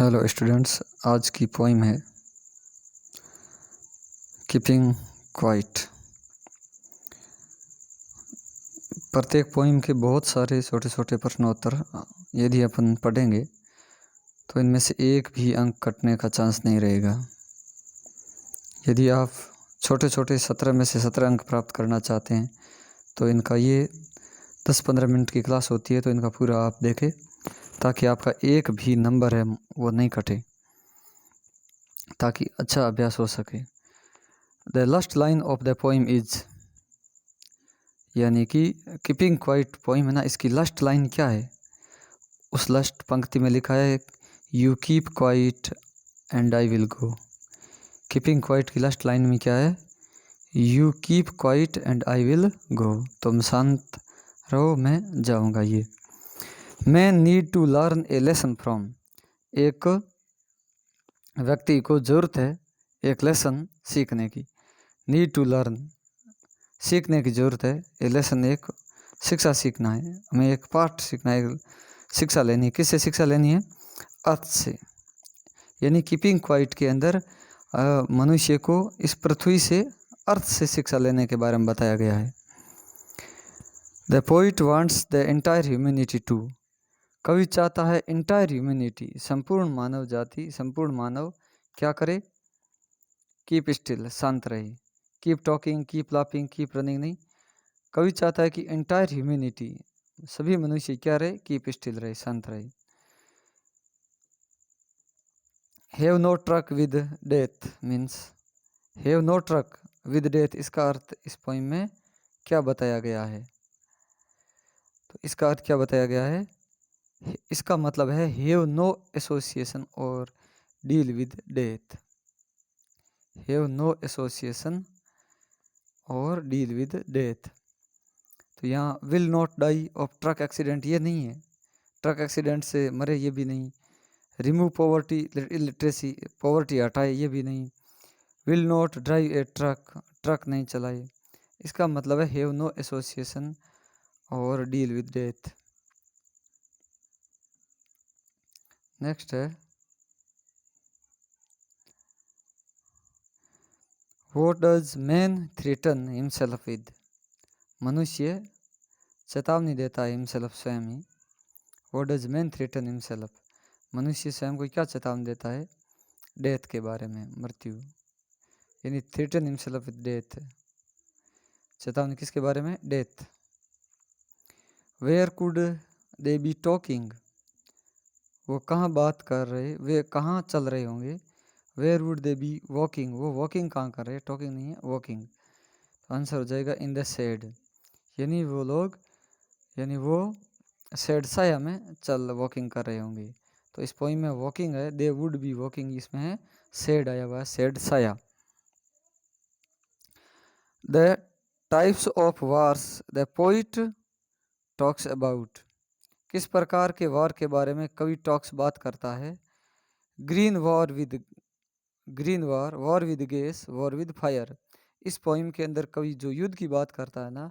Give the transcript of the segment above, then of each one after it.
Hello students, आज की poem है कीपिंग क्वाइट। प्रत्येक पोइम के बहुत सारे छोटे छोटे प्रश्नोत्तर यदि अपन पढ़ेंगे तो इनमें से एक भी अंक कटने का चांस नहीं रहेगा। यदि आप छोटे छोटे 17 में से 17 अंक प्राप्त करना चाहते हैं तो इनका ये 10-15 मिनट की क्लास होती है, तो इनका पूरा आप देखें ताकि आपका एक भी नंबर है वो नहीं कटे, ताकि अच्छा अभ्यास हो सके। The last line of the poem is, यानी कि कीपिंग क्वाइट पोइम है ना, इसकी लास्ट लाइन क्या है? उस लास्ट पंक्ति में लिखा है you keep quiet and I will go. Keeping quiet की लास्ट लाइन में क्या है? You keep quiet and I will go. तुम शांत रहो, मैं जाऊंगा। ये man need to learn a lesson from, एक व्यक्ति को जरूरत है एक लेसन सीखने की। नीड टू लर्न, सीखने की ज़रूरत है। ए लेसन, एक शिक्षा सीखना है, हमें एक पाठ सीखना है, शिक्षा लेनी है। किससे शिक्षा लेनी है? अर्थ से। यानी कीपिंग क्वाइट के अंदर मनुष्य को इस पृथ्वी से अर्थ से शिक्षा लेने के बारे में बताया गया है। The poet wants the entire humanity to, कवि चाहता है एंटायर ह्यूमैनिटी, संपूर्ण मानव जाति, संपूर्ण मानव क्या करे? कीप स्टिल, शांत रहे। Keep talking, keep laughing, keep running नहीं। कवि चाहता है कि एंटायर ह्यूमैनिटी, सभी मनुष्य क्या रहे? कीप स्टिल रहे, शांत रहे। Have no truck with death means, have no truck with death, इसका अर्थ इस पोइम में क्या बताया गया है? तो इसका अर्थ क्या बताया गया है? इसका मतलब है हैव नो एसोसिएशन और deal with death. Have no association और डील विद डेथ। तो यहाँ will not die of truck accident ये नहीं है, ट्रक एक्सीडेंट से मरे ये भी नहीं। रिमूव पॉवर्टी, इलिटरेसी, पॉवर्टी हटाए ये भी नहीं। Will not drive a truck, truck नहीं चलाए। इसका मतलब है हैव नो एसोसिएशन और डील विद डेथ। नेक्स्ट है what does man threaten himself with, मनुष्य चेतावनी देता है हिमसेल्फ, स्वयं ही। What does man threaten himself, मनुष्य स्वयं को क्या चेतावनी देता है? डेथ के बारे में, मृत्यु। यानी थ्रेटन हिमसेल्फ विद डेथ, चेतावनी किसके बारे में? Death. Where could they be talking, वो कहाँ बात कर रहे, वे कहाँ चल रहे होंगे? Where would they be walking, वो वॉकिंग कहाँ कर रहे? टॉकिंग नहीं है, वॉकिंग। तो आंसर हो जाएगा इन द शेड, यानी वो लोग, यानी वो शेड, साया में चल वॉकिंग कर रहे होंगे। तो इस पोइम में वॉकिंग है, दे वुड बी वॉकिंग, इसमें है शेड आया हुआ है, शेड, साया। The types of wars the poet talks about, किस प्रकार के वार के बारे में कवि टॉक्स बात करता है? Green war with, green war, war with gas, war with fire. इस पोइम के अंदर कवि जो युद्ध की बात करता है ना,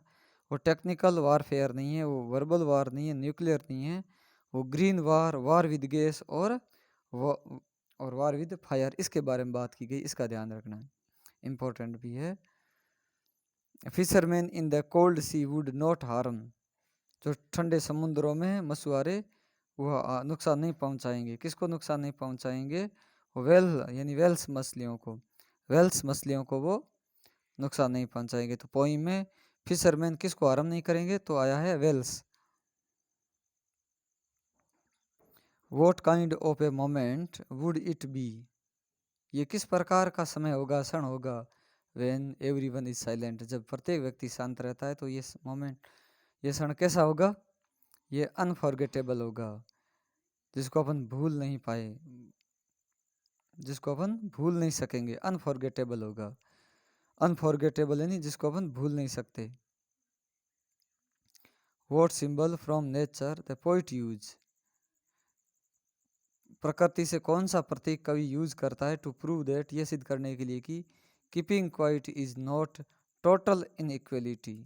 वो टेक्निकल वारफेयर नहीं है, वो वर्बल वार नहीं है, न्यूक्लियर नहीं है, वो green war, war with gas और वार विद फायर, इसके बारे में बात की गई। इसका ध्यान रखना, इम्पोर्टेंट भी है। Fisherman in the cold sea would not harm, जो ठंडे समुद्रों में मछुआरे वो नुकसान नहीं पहुंचाएंगे। किसको नुकसान नहीं पहुंचाएंगे? वेल, यानी वेल्स मछलियों को, वेल्स मछलियों को वो नुकसान नहीं पहुंचाएंगे। तो पोइम में फिशरमैन किसको हार्म नहीं करेंगे? तो आया है whales. What kind of a moment would it be, ये किस प्रकार का समय होगा, क्षण होगा? व्हेन एवरीवन इज साइलेंट, जब प्रत्येक व्यक्ति शांत रहता है, तो ये मोमेंट, ये क्षण कैसा होगा? ये अनफॉरगेटेबल होगा, जिसको अपन भूल नहीं पाए, जिसको अपन भूल नहीं सकेंगे, अनफॉरगेटेबल होगा। अनफॉरगेटेबल यानी जिसको अपन भूल नहीं सकते। What symbol from nature the poet use, प्रकृति से कौन सा प्रतीक कवि यूज करता है? टू प्रूव दैट, ये सिद्ध करने के लिए कि keeping quiet is not total inequality,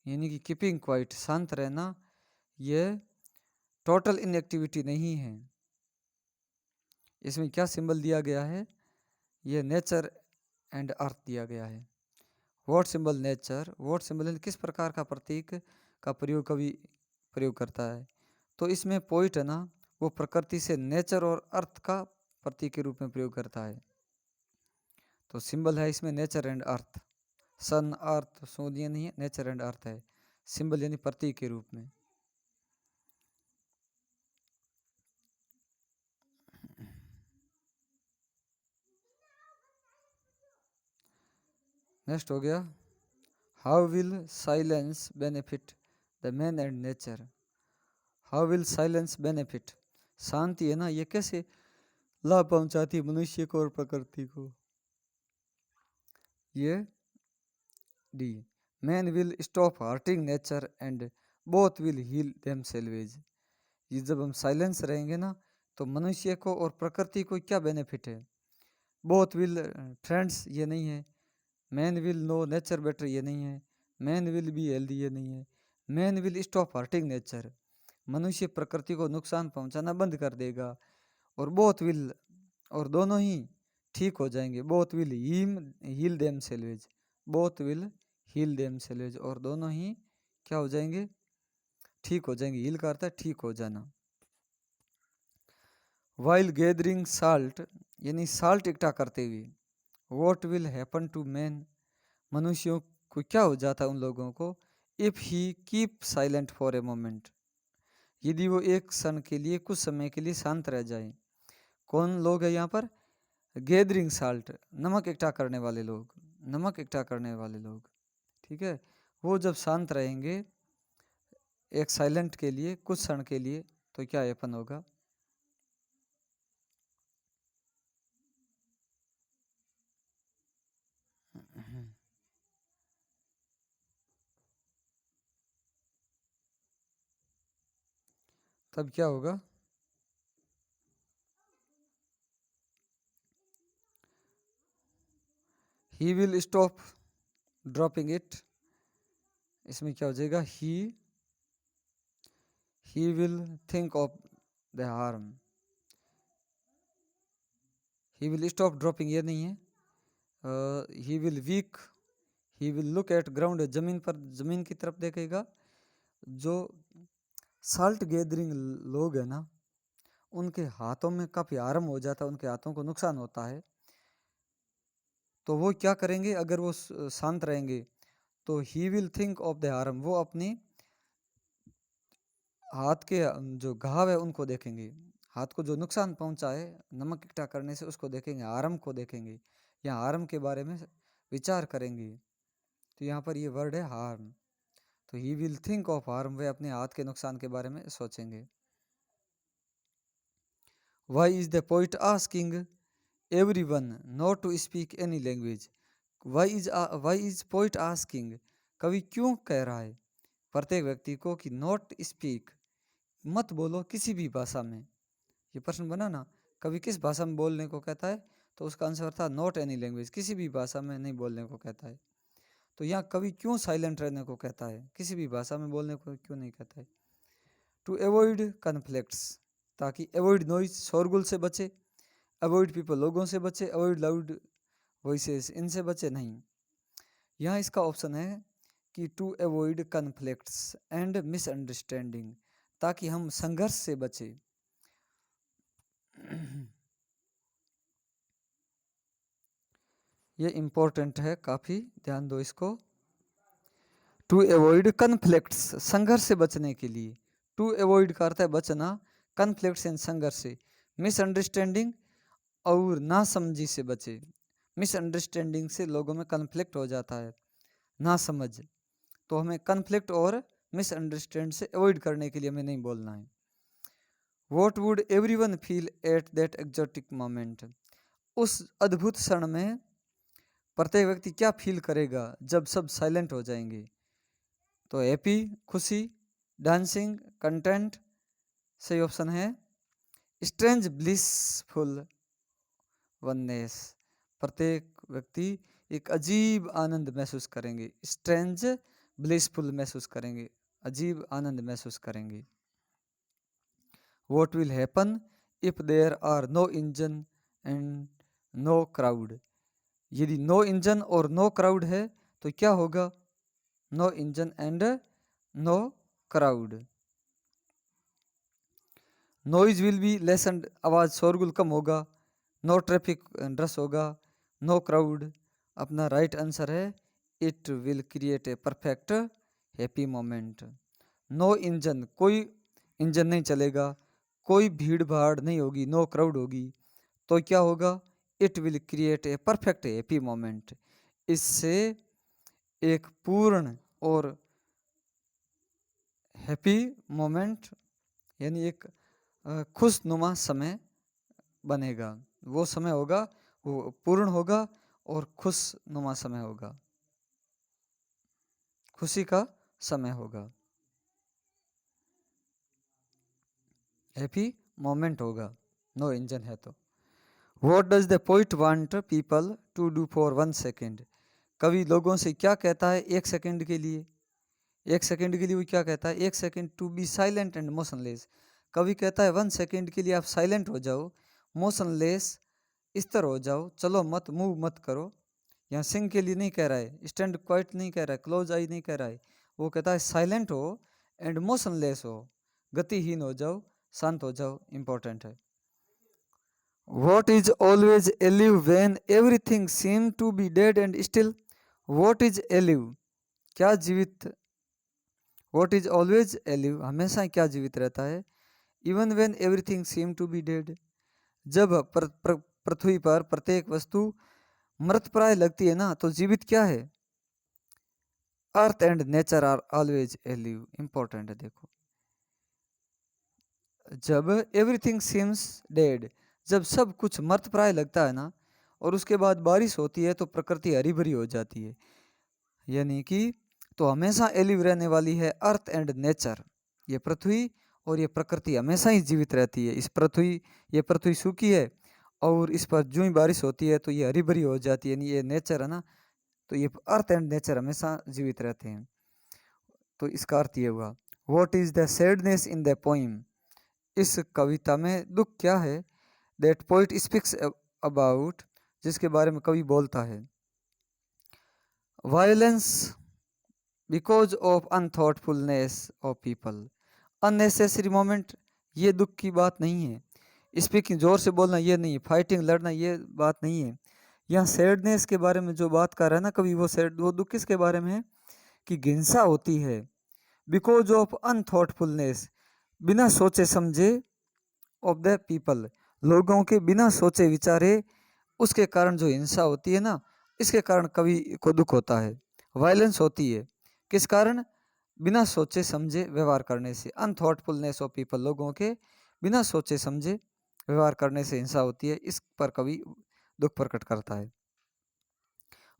यानी कि कीपिंग क्वाइट, शांत रहना, ये टोटल इनएक्टिविटी नहीं है। इसमें क्या सिंबल दिया गया है? ये नेचर एंड अर्थ दिया गया है। What symbol nature, what symbol किस प्रकार का प्रतीक का प्रयोग कवि प्रयोग करता है? तो इसमें पोइट है ना, वो प्रकृति से नेचर और अर्थ का प्रतीक के रूप में प्रयोग करता है। तो सिंबल है इसमें नेचर एंड अर्थ, सन अर्थ सूर्य ये नहीं है, नेचर एंड अर्थ है सिंबल यानी प्रतीक के रूप में। नेक्स्ट हो गया, how will silence benefit the man and nature. How will silence benefit, शांति है ना, ये कैसे लाभ पहुंचाती है मनुष्य को और प्रकृति को? ये D, man will stop hurting nature and both will heal themselves. ये जब हम साइलेंस रहेंगे ना, तो मनुष्य को और प्रकृति को क्या बेनिफिट है? बोथ विल, फ्रेंड्स ये नहीं है, man will know nature better ये नहीं है, मैन विल बी हेल्दी ये नहीं है, man will stop hurting nature, मनुष्य प्रकृति को नुकसान पहुंचाना बंद कर देगा, और बोथ विल, और दोनों ही ठीक हो जाएंगे, both will heal themselves, both will heal themselves, और दोनों ही क्या हो जाएंगे? ठीक हो जाएंगे। हील का अर्थ है ठीक हो जाना। वाइल गैदरिंग साल्ट, यानी साल्ट इकट्ठा करते हुए, what will happen to man, मनुष्यों को क्या हो जाता है उन लोगों को, if he keep silent for a moment, यदि वो एक क्षण के लिए, कुछ समय के लिए शांत रह जाए। कौन लोग है यहाँ पर? गैदरिंग साल्ट, नमक इकट्ठा करने वाले लोग, नमक इकट्ठा करने वाले लोग, ठीक है। वो जब शांत रहेंगे एक साइलेंट के लिए, कुछ क्षण के लिए, तो क्या हैपन होगा? तब क्या होगा? He will stop dropping it, इसमें क्या हो जाएगा? He will think of the harm, he will stop dropping ये नहीं है, he will weak, he will look at ground, जमीन पर, जमीन की तरफ देखेगा। जो साल्ट गैदरिंग लोग हैं ना, उनके हाथों में काफ़ी हार्म हो जाता है, उनके हाथों को नुकसान होता है। तो वो क्या करेंगे? अगर वो शांत रहेंगे तो he will think of the harm, वो अपनी हाथ के जो घाव है उनको देखेंगे, हाथ को जो नुकसान पहुंचा है नमक इकट्ठा करने से उसको देखेंगे, हार्म को देखेंगे, या हार्म के बारे में विचार करेंगे। तो यहाँ पर ये वर्ड है हार्म, तो he will think of harm, वे अपने हाथ के नुकसान के बारे में सोचेंगे। Why is the poet asking everyone not to speak any language, why is poet asking, कवि क्यों कह रहा है प्रत्येक व्यक्ति को कि नॉट स्पीक, मत बोलो किसी भी भाषा में। ये प्रश्न बना ना, कवि किस भाषा में बोलने को कहता है? तो उसका आंसर था नॉट एनी लैंग्वेज, किसी भी भाषा में नहीं बोलने को कहता है। तो यहाँ कवि क्यों साइलेंट रहने को कहता है, किसी भी भाषा में बोलने को क्यों नहीं कहता है? टू अवॉइड कन्फ्लिक्ट्स, ताकि अवॉइड नॉइज, शोरगुल से बचे, अवॉइड पीपल, लोगों से बचे, अवॉइड लाउड वॉइसेस, इनसे बचे नहीं। यहाँ इसका ऑप्शन है कि to avoid conflicts and misunderstanding, ताकि हम संघर्ष से बचे। ये इंपॉर्टेंट है काफ़ी, ध्यान दो इसको। टू अवॉइड कन्फ्लिक्ट्स, संघर्ष से बचने के लिए, टू अवॉइड का अर्थ है बचना, कन्फ्लिक्ट्स एंड संघर्ष से, मिसअंडरस्टैंडिंग और नासमझी से बचे। मिसअंडरस्टैंडिंग से लोगों में कन्फ्लिक्ट हो जाता है, ना समझ, तो हमें कन्फ्लिक्ट और मिसअंडरस्टैंड से अवॉइड करने के लिए हमें नहीं बोलना है। What would everyone feel at that exotic moment, उस अद्भुत क्षण में प्रत्येक व्यक्ति क्या फील करेगा जब सब साइलेंट हो जाएंगे? तो हैप्पी, खुशी, डांसिंग, कंटेंट। सही ऑप्शन है स्ट्रेंज ब्लिसफुल वननेस, प्रत्येक व्यक्ति एक अजीब आनंद महसूस करेंगे, स्ट्रेंज ब्लिसफुल महसूस करेंगे, अजीब आनंद महसूस करेंगे। What will happen if there are no engine and no crowd. यदि नो इंजन और नो क्राउड है तो क्या होगा? No engine and no crowd. Noise will be lessened, आवाज़ शोरगुल कम होगा। नो ट्रैफिक रश होगा। No crowd. अपना राइट आंसर है it will create a perfect happy moment. No engine, कोई इंजन नहीं चलेगा, कोई भीड़ भाड़ नहीं होगी, नो क्राउड होगी, तो क्या होगा? It will create a perfect happy moment. इससे एक पूर्ण और हैप्पी मोमेंट यानी एक खुशनुमा समय बनेगा। वो समय होगा, वो पूर्ण होगा और खुशनुमा समय होगा, खुशी का समय होगा, हैप्पी मोमेंट होगा। नो इंजन है तो। What does the poet want people to do for 1 second? कवि लोगों से क्या कहता है 1 सेकंड के लिए? 1 सेकंड के लिए वो क्या कहता है? 1 second to be silent and motionless. कवि कहता है 1 सेकंड के लिए आप साइलेंट हो जाओ, मोशनलेस स्थिर हो जाओ, चलो मत, मूव मत करो। यहाँ सिंग के लिए नहीं कह रहा है, स्टैंड क्वाइट नहीं कह रहा है, क्लोज आई नहीं कह रहा है, वो कहता है साइलेंट हो एंड मोशनलेस हो, गतिहीन हो जाओ, शांत हो जाओ, इंपॉर्टेंट है। What is always alive when everything seems to be dead and still? What is alive? क्या जीवित? What is always alive? हमेशा क्या जीवित रहता है? Even when everything seems to be dead. जब पृथ्वी पर प्रत्येक वस्तु मृतप्राय लगती है ना, तो जीवित क्या है? Earth and nature are always alive. Important है, देखो। जब एवरीथिंग सीम्स डेड, जब सब कुछ मृतप्राय लगता है ना, और उसके बाद बारिश होती है तो प्रकृति हरी भरी हो जाती है। यानी कि तो हमेशा एलिव रहने वाली है अर्थ एंड नेचर। ये पृथ्वी और ये प्रकृति हमेशा ही जीवित रहती है। ये पृथ्वी सूखी है और इस पर जो ही बारिश होती है तो ये हरी भरी हो जाती है। यानी ये नेचर है ना, तो ये अर्थ एंड नेचर हमेशा जीवित रहते हैं। तो इसका अर्थ ये हुआ। What is the sadness in the poem? इस कविता में दुख क्या है? दैट पोइट स्पीक्स अबाउट, जिसके बारे में कवि बोलता है। Violence because of unthoughtfulness of people. Unnecessary moment, ये दुख की बात नहीं है। स्पीकिंग, जोर से बोलना, ये नहीं है। फाइटिंग, लड़ना, ये बात नहीं है। यहाँ सैडनेस के बारे में जो बात कर रहा है ना कवि, वो दुख किसके बारे में है? कि हिंसा होती है। बिकॉज ऑफ अनथॉटफुलनेस, बिना सोचे समझे, ऑफ द पीपल, लोगों के बिना सोचे विचारे, उसके कारण जो हिंसा होती है ना, इसके कारण कवि को दुख होता है। वायलेंस होती है किस कारण? बिना सोचे समझे व्यवहार करने से। अनथॉटफुलनेस ऑफ पीपल, लोगों के बिना सोचे समझे व्यवहार करने से हिंसा होती है। इस पर कवि दुख प्रकट करता है।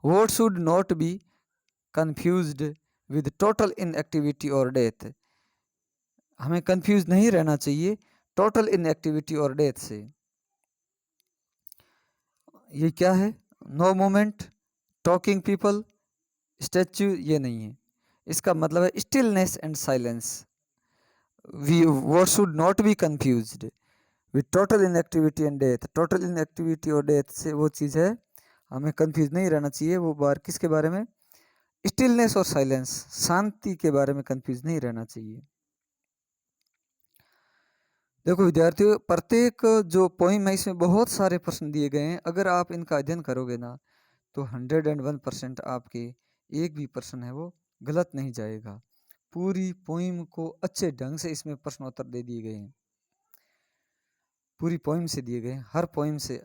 What should not be confused with total inactivity और डेथ। हमें कंफ्यूज नहीं रहना चाहिए टोटल इनएक्टिविटी और डेथ से। ये क्या है? No moment, talking people, statue, ये नहीं है। इसका मतलब है stillness and silence. We what should not be confused with total inactivity and death. Total inactivity और डेथ से वो चीज़ है, हमें कंफ्यूज नहीं रहना चाहिए। वो बार किसके बारे में? स्टिलनेस और साइलेंस, शांति के बारे में कंफ्यूज नहीं रहना चाहिए। देखो विद्यार्थियों, प्रत्येक जो पोइम है इसमें बहुत सारे प्रश्न दिए गए हैं। अगर आप इनका अध्ययन करोगे ना तो 101% आपके एक भी प्रश्न है वो गलत नहीं जाएगा। पूरी पोइम को अच्छे ढंग से इसमें प्रश्नोत्तर दे दिए गए हैं, पूरी पोइम से दिए गए हैं, हर पोइम से।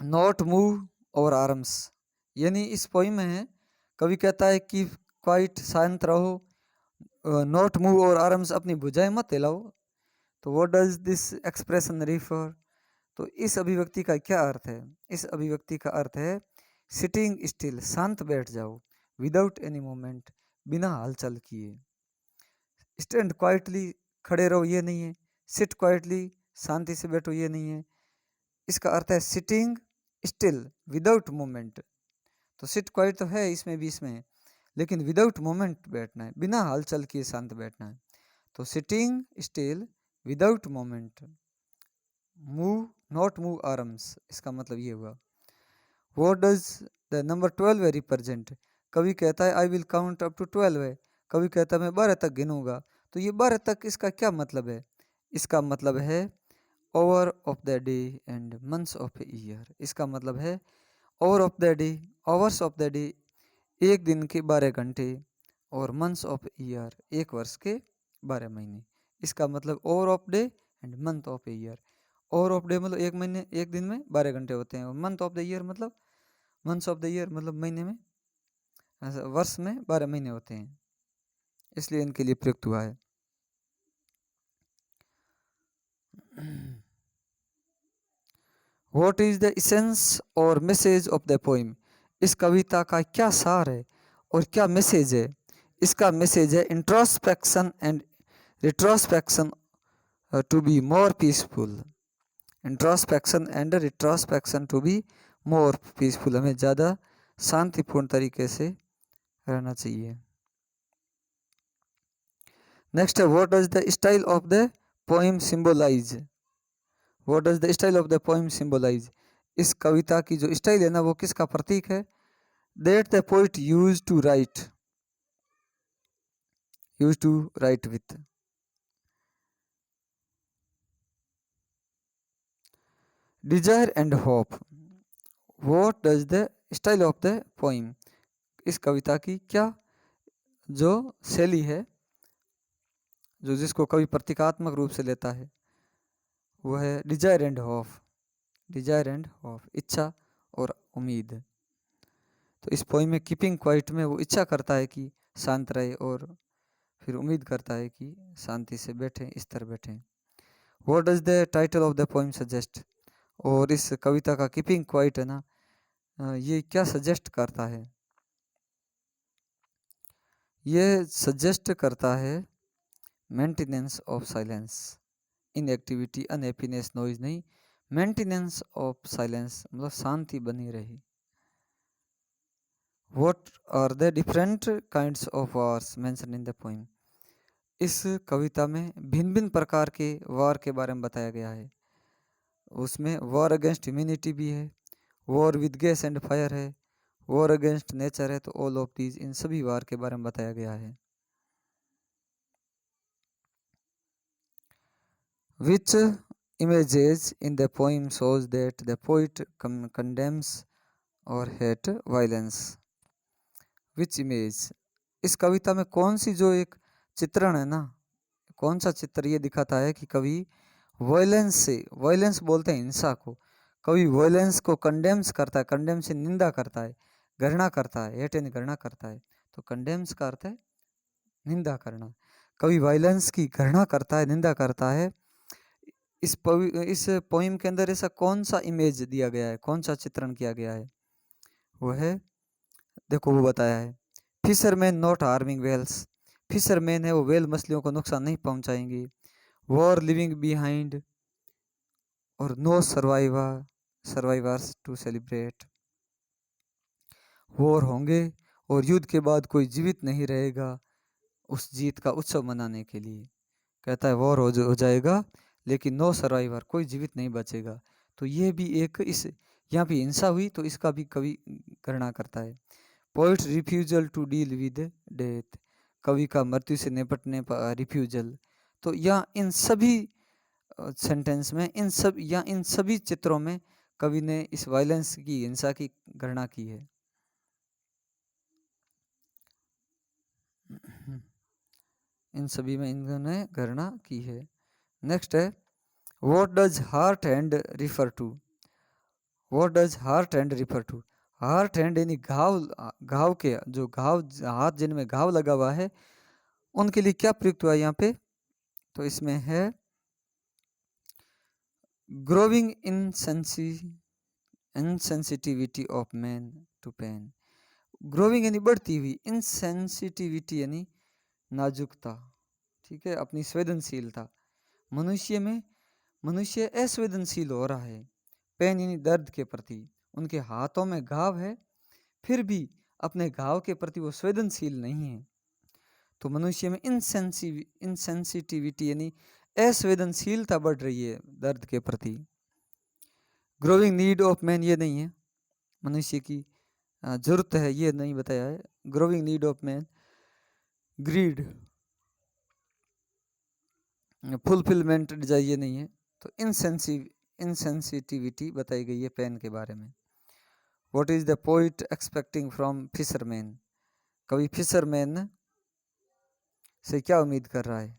नॉट मूव और आर्म्स, यानी इस पोइम में कवि कहता है कि क्वाइट, शांत रहो, नॉट मूव और आर्म्स, अपनी भुजाएं मत हिलाओ। तो what does this expression refer? तो इस अभिव्यक्ति का क्या अर्थ है? इस अभिव्यक्ति का अर्थ है सिटिंग स्टिल, शांत बैठ जाओ, विदाउट एनी मूवमेंट, बिना हलचल किए। स्टैंड क्वाइटली, खड़े रहो, ये नहीं है। सिट क्वाइटली, शांति से बैठो, ये नहीं है। इसका अर्थ है सिटिंग स्टिल विदाउट मूवमेंट। तो सिट क्वाइट तो है इसमें भी, इसमें, लेकिन विदाउट मूवमेंट बैठना है, बिना हलचल किए शांत बैठना है। तो sitting still without moment, move not move arms, इसका मतलब ये हुआ। What does the number 12 represent? कभी कहता है I will count up to 12 है, कभी कहता है मैं 12 तक गिनूंगा। तो ये 12 तक इसका क्या मतलब है? इसका मतलब है over of the day and months of a year. इसका मतलब है over of the day, hours of the day, एक दिन के 12 घंटे, और मंथ्स ऑफ ईयर, एक वर्ष के 12 महीने। इसका मतलब over of day and month of a year. Over of day मतलब एक महीने, एक दिन में 12 घंटे होते हैं, और मंथ ऑफ द ईयर मतलब, मंथ्स ऑफ द ईयर मतलब महीने में, वर्ष में 12 महीने होते हैं, इसलिए इनके लिए प्रयुक्त हुआ है। What is the essence और मैसेज ऑफ द पोइम? इस कविता का क्या सार है और क्या मैसेज है? इसका मैसेज है introspection and retrospection to be more peaceful. Introspection and retrospection to be more peaceful, हमें ज़्यादा शांतिपूर्ण तरीके से रहना चाहिए। नेक्स्ट है what does the style of the poem symbolise? What does the style of the poem symbolise? इस कविता की जो स्टाइल है ना, वो किसका प्रतीक है? That the poet use to write with. Desire and hope. What does the style of the poem? इस कविता की क्या जो शैली है, जो जिसको कवि प्रतीकात्मक रूप से लेता है, वो है Dzire and hope. Dzire and hope, इच्छा और उम्मीद। तो इस पोइम में कीपिंग क्वाइट में वो इच्छा करता है कि शांत रहे, और फिर उम्मीद करता है कि शांति से बैठें, इस तरह बैठें। What does the title of the poem suggest? और इस कविता का कीपिंग क्वाइट है ना, ये क्या सजेस्ट करता है? ये सजेस्ट करता है maintenance of silence, inactivity, unhappiness, noise नहीं, मेंटेनेंस ऑफ साइलेंस मतलब शांति बनी रही। What are the different kinds of wars mentioned in the poem? इस कविता में भिन्न भिन्न प्रकार के वार के बारे में बताया गया है। उसमें वॉर अगेंस्ट ह्यूमैनिटी भी है, war with gas and fire है, वॉर अगेंस्ट नेचर है। तो ऑल ऑफ दीज, इन सभी वार के बारे में बताया गया है। Which images in the poem shows that the poet condemns or hate violence? Which image? इस कविता में कौन सी जो एक चित्रण है ना, कौन सा चित्र ये दिखाता है कि कवि वायलेंस से, वायलेंस बोलते हैं हिंसा को, कवि वायलेंस को कंडेम्स करता है, कंडेम से निंदा करता है, घृणा करता है, हेट यानी घृणा करता है। तो कंडेम्स का अर्थ है निंदा करना। कवि वायलेंस की घृणा करता है, निंदा करता है। इस पोइम के अंदर ऐसा कौन सा इमेज दिया गया है, कौन सा चित्रण किया गया है? वो है, देखो वो बताया है, fisherman not harming whales. Fisherman है वो वेल मछलियों को नुकसान नहीं पहुंचाएंगे। वॉर लिविंग बिहाइंड, और no survivors to celebrate. War होंगे और युद्ध के बाद कोई जीवित नहीं रहेगा उस जीत का उत्सव मनाने के लिए। कहता है वॉर हो जाएगा लेकिन नो सर्वाइवर, कोई जीवित नहीं बचेगा। तो ये भी एक, इस यहाँ भी हिंसा हुई तो इसका भी कवि गणना करता है। Poet refusal to deal with death, कवि का मृत्यु से निपटने पर रिफ्यूजल। तो यहाँ इन सभी सेंटेंस में, इन सभी चित्रों में कवि ने इस वायलेंस की, हिंसा की गणना की है। इन सभी में इन्होंने गणना की है। नेक्स्ट है what does heart hand refer to? What does heart hand refer to? Heart hand यानी घाव, घाव के जो घाव, हाथ जिनमें घाव लगा हुआ है उनके लिए क्या प्रयुक्त हुआ यहाँ पे? तो इसमें है growing insensitivity of man to pain. Growing यानी बढ़ती हुई, इनसेंसिटिविटी यानी नाजुकता, ठीक है, अपनी संवेदनशीलता। मनुष्य में, मनुष्य असंवेदनशील हो रहा है पेन यानी दर्द के प्रति। उनके हाथों में घाव है फिर भी अपने घाव के प्रति वो संवेदनशील नहीं है। तो मनुष्य में इनसेंसिटिविटी यानी असंवेदनशीलता बढ़ रही है दर्द के प्रति। ग्रोइंग नीड ऑफ मैन ये नहीं है, मनुष्य की जरूरत है ये नहीं बताया है। Growing need of man, greed, fulfillment desire ये नहीं है। तो इनसेंसिटिविटी बताई गई है पेन के बारे में। What is the poet expecting from fisherman, कवि फिशरमैन से क्या उम्मीद कर रहा है?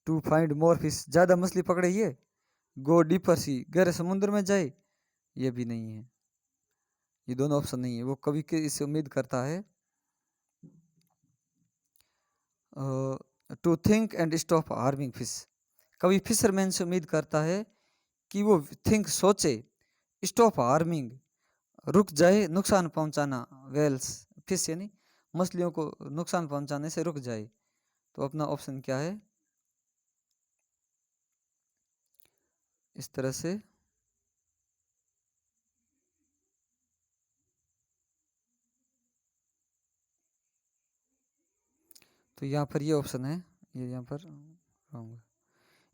टू फाइंड मोर फिश, ज्यादा मछली पकड़े ये। गो डीपर सी, गहरे समुद्र में जाए, ये भी नहीं है, ये दोनों ऑप्शन नहीं है। वो कवि के इससे उम्मीद करता है to think and stop harming fish, कवि फिशरमैन से उम्मीद करता है कि वो थिंक सोचे, स्टॉप हार्मिंग रुक जाए नुकसान पहुंचाना, वेल्स फिश यानी मछलियों को नुकसान पहुंचाने से रुक जाए। तो अपना ऑप्शन क्या है? इस तरह से तो यहाँ पर ये ऑप्शन है, ये यहाँ पर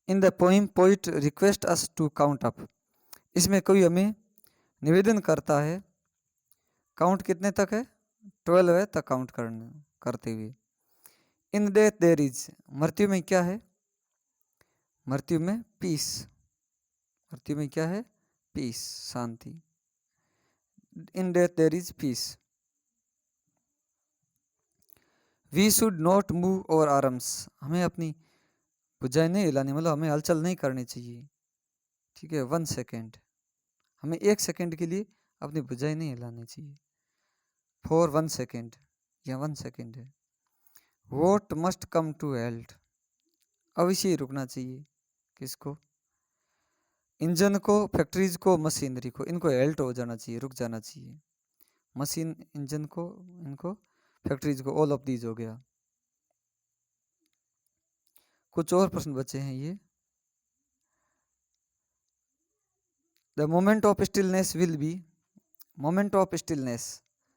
in the poem poet request us to count up, इसमें कोई हमें निवेदन करता है, काउंट कितने तक है? 12 है तक काउंट करते हुए। इन डेथ देयर इज, मृत्यु में क्या है? मृत्यु में पीस, मृत्यु में क्या है? पीस, शांति। In death there is peace. We should not move over arms, हमें अपनी भुजाएं नहीं हिलानी, मतलब हमें हलचल नहीं करनी चाहिए, ठीक है। 1 सेकेंड, हमें 1 सेकेंड के लिए अपनी भुजाएं नहीं हिलानी चाहिए। फॉर 1 सेकेंड, या 1 सेकेंड है। Vote must come to health, अवश्य ही रुकना चाहिए, किसको? इंजन को, फैक्ट्रीज को, मशीनरी को, इनको हेल्ट हो जाना चाहिए, रुक जाना चाहिए। मशीन, इंजन को, इनको, फैक्ट्रीज को, ऑल ऑफ दीज हो गया। कुछ और प्रश्न बचे हैं ये। The moment of stillness will be, moment of stillness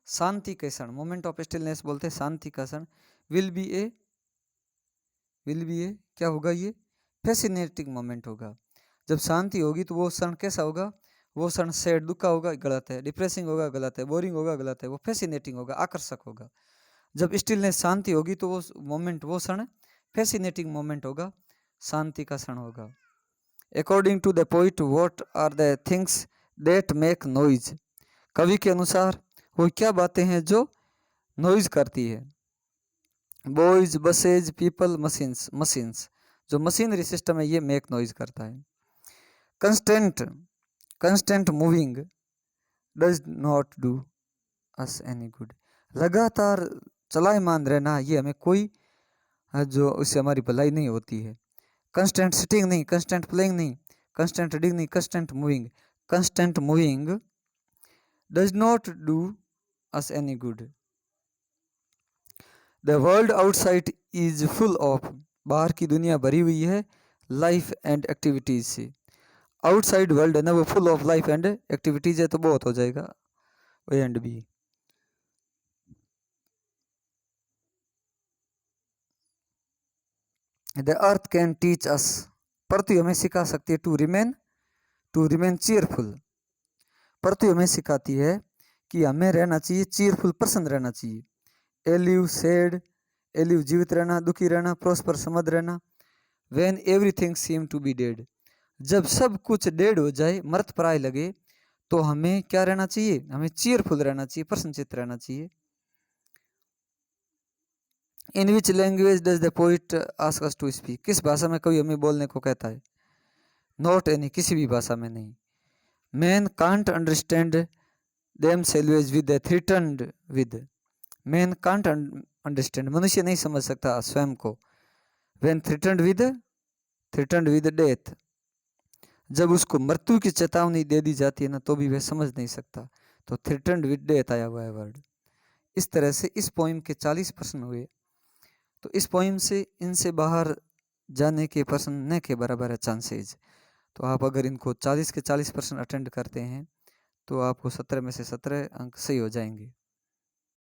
शांति के क्षण, मोमेंट ऑफ स्टिलनेस बोलते हैं शांति का क्षण। Will be a, will be a क्या होगा? ये फैसिनेटिंग मोमेंट होगा। जब शांति होगी तो वो क्षण कैसा होगा? वो क्षण सैड, दुख का होगा, गलत है। डिप्रेसिंग होगा, गलत है। बोरिंग होगा, गलत है। वो फैसिनेटिंग होगा, आकर्षक होगा। जब स्टिलनेस, शांति होगी तो वो मोमेंट, वो क्षण फैसिनेटिंग मोमेंट होगा, शांति का क्षण होगा। According to the poet what are the things that make noise, कवि के अनुसार वो क्या बातें हैं जो नॉइज करती है? Boys, buses, people, machines, machines जो मशीनरी सिस्टम है ये मेक नॉइज करता है। Constant, constant moving does not do us any good, लगातार चलायमान रहना ये हमें कोई जो उससे हमारी भलाई नहीं होती है। कंस्टेंट सिटिंग नहीं, कंस्टेंट प्लेइंग नहीं, कंस्टेंट रीडिंग नहीं, constant moving, constant moving does not do us any good. The world outside is full of, बाहर की दुनिया भरी हुई है लाइफ एंड एक्टिविटीज से। आउटसाइड वर्ल्ड है ना, वो full of life and activities है, तो बहुत हो जाएगा A and B. The earth can teach us, पृथ्वी हमें सिखा सकती है टू रिमेन चीयरफुल, पृथ्वी हमें सिखाती है कि हमें रहना चाहिए चीयरफुल, प्रसन्न रहना चाहिए। एलिव सैड, एलिव जीवित रहना, दुखी रहना, प्रोस्पर समृद्ध रहना। When everything seem to be dead, जब सब कुछ डेड हो जाए, मृत प्राय लगे, तो हमें क्या रहना चाहिए? हमें चीयरफुल रहना चाहिए, प्रसन्नचित्त रहना चाहिए। In which language does the poet ask us to speak, किस भाषा में कवि हमें बोलने को कहता है? नॉट एनी, किसी भी भाषा में नहीं। Man can't understand themselves with threatened with, man can't understand, मनुष्य नहीं समझ सकता स्वयं को। व्हेन थ्रेटन्ड विद डेथ, जब उसको मृत्यु की चेतावनी दे दी जाती है ना, तो भी वह समझ नहीं सकता। तो थ्रेटन्ड विद डेथ आया हुआ है वर्ड। इस तरह से इस पोइम के 40 प्रश्न हुए। तो इस पोइम से, इनसे बाहर जाने के प्रश्न न के बराबर है चांसेज। तो आप अगर इनको 40 के 40 प्रश्न अटेंड करते हैं तो आपको 17 में से 17 अंक सही हो जाएंगे।